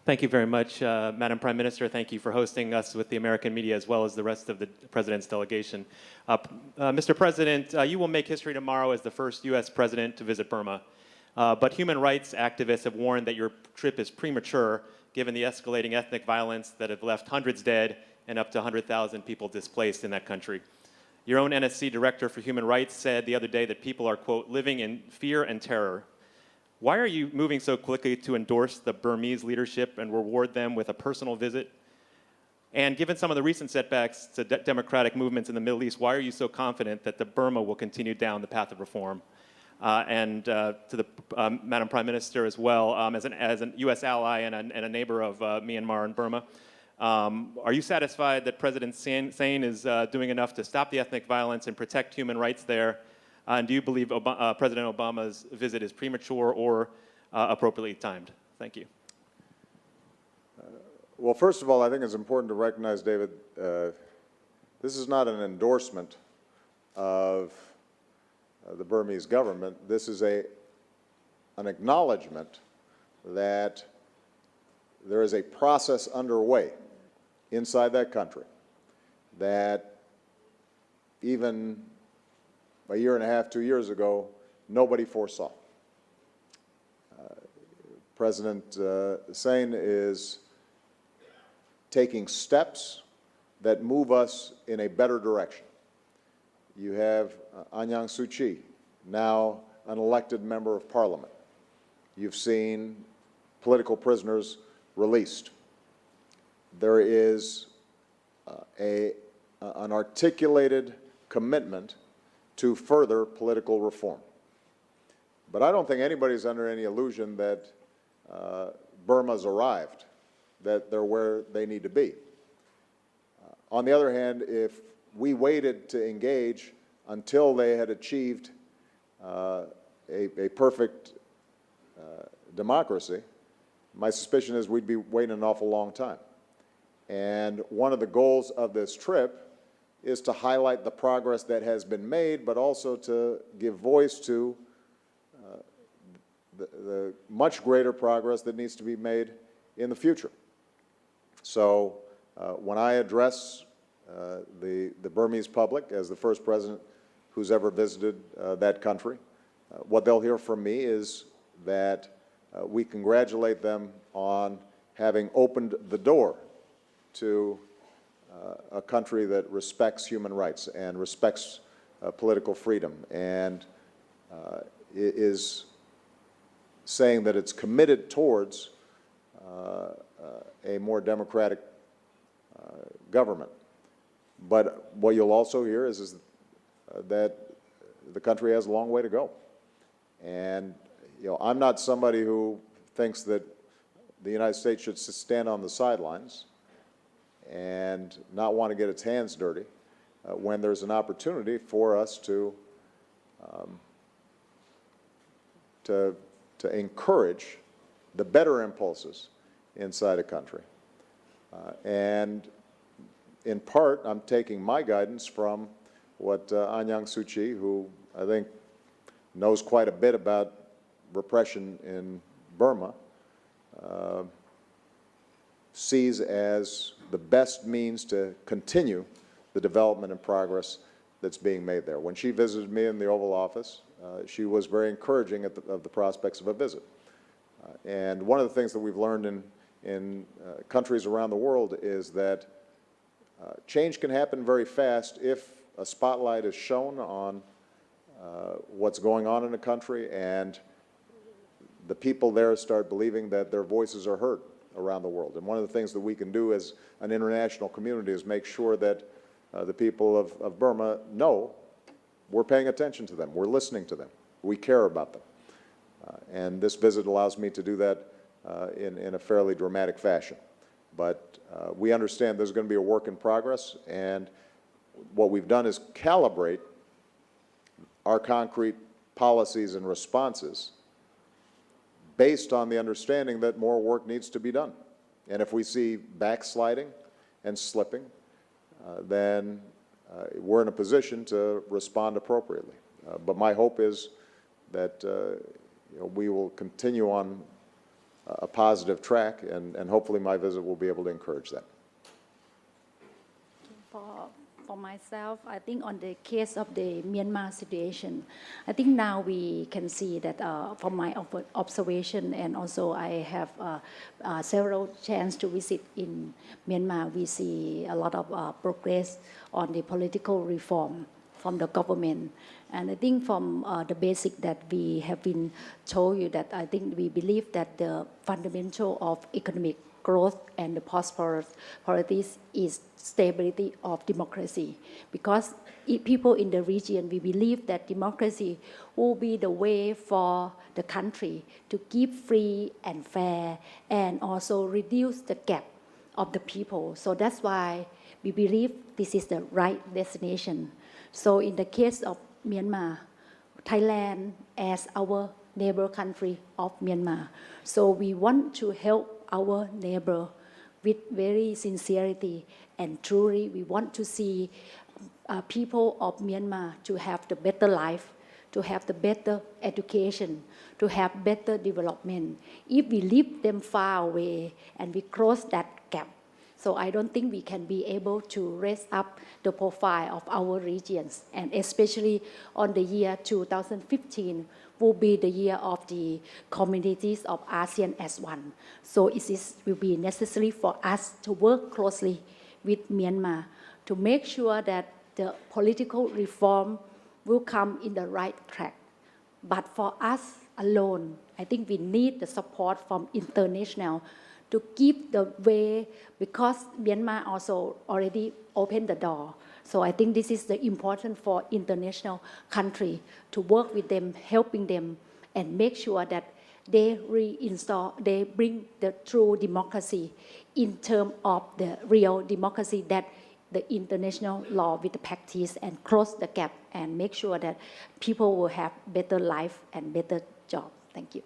Thank you very much, Madam Prime Minister. Thank you for hosting us with the American media as well as the rest of the President's delegation. Mr. President, you will make history tomorrow as the first U.S. President to visit Burma. But human rights activists have warned that your trip is premature given the escalating ethnic violence that have left hundreds dead and up to 100,000 people displaced in that country. Your own NSC Director for Human Rights said the other day that people are, quote, living in fear and terror. Why are you moving so quickly to endorse the Burmese leadership and reward them with a personal visit? And given some of the recent setbacks to democratic movements in the Middle East, why are you so confident that the Burma will continue down the path of reform? And to the Madam Prime Minister as well, as an U.S. ally and a neighbor of Myanmar and Burma, are you satisfied that President Sein is doing enough to stop the ethnic violence and protect human rights there? And do you believe President Obama's visit is premature or appropriately timed? Thank you. Well, first of all, I think it's important to recognize, David, this is not an endorsement of the Burmese government. This is an acknowledgement that there is a process underway inside that country that even a year and a half, 2 years ago, nobody foresaw. President Sein is taking steps that move us in a better direction. You have Aung San Suu Kyi, now an elected member of parliament. You've seen political prisoners released. There is an articulated commitment to further political reform. But I don't think anybody's under any illusion that Burma's arrived, that they're where they need to be. On the other hand, if we waited to engage until they had achieved a perfect democracy, my suspicion is we'd be waiting an awful long time. And one of the goals of this trip is to highlight the progress that has been made, but also to give voice to the much greater progress that needs to be made in the future. So when I address the Burmese public as the first president who's ever visited that country, what they'll hear from me is that we congratulate them on having opened the door to a country that respects human rights and respects political freedom and is saying that it's committed towards a more democratic government. But what you'll also hear is that the country has a long way to go. And I'm not somebody who thinks that the United States should stand on the sidelines and not want to get its hands dirty when there's an opportunity for us to encourage the better impulses inside a country. And in part, I'm taking my guidance from what Aung San Suu Kyi, who I think knows quite a bit about repression in Burma, sees as the best means to continue the development and progress that's being made there. When she visited me in the Oval Office, she was very encouraging of the prospects of a visit. And one of the things that we've learned in countries around the world is that change can happen very fast if a spotlight is shown on what's going on in a country and the people there start believing that their voices are heard around the world. And one of the things that we can do as an international community is make sure that the people of Burma know we're paying attention to them, we're listening to them, we care about them. And this visit allows me to do that in a fairly dramatic fashion. But we understand there's going to be a work in progress, and what we've done is calibrate our concrete policies and responses based on the understanding that more work needs to be done. And if we see backsliding and slipping, then we're in a position to respond appropriately. But my hope is that we will continue on a positive track, and hopefully my visit will be able to encourage that. For myself, I think on the case of the Myanmar situation, I think now we can see that from my observation, and also I have several chance to visit in Myanmar, we see a lot of progress on the political reform from the government. And I think from the basic that we have been told you, that I think we believe that the fundamental of economic growth and the prosperity is stability of democracy. Because people in the region, we believe that democracy will be the way for the country to keep free and fair, and also reduce the gap of the people. So that's why we believe this is the right destination. So in the case of Myanmar, Thailand as our neighbor country of Myanmar, so we want to help our neighbor with very sincerity, and truly we want to see people of Myanmar to have the better life, to have the better education, to have better development. If we leave them far away and we close that gap, so I don't think we can be able to raise up the profile of our regions, and especially on the year 2015 will be the year of the communities of ASEAN as one. So will be necessary for us to work closely with Myanmar to make sure that the political reform will come in the right track. But for us alone, I think we need the support from international to keep the way, because Myanmar also already opened the door. So I think this is the important for international country to work with them, helping them, and make sure that they bring the true democracy in terms of the real democracy that the international law with the practice, and close the gap and make sure that people will have better life and better job. Thank you.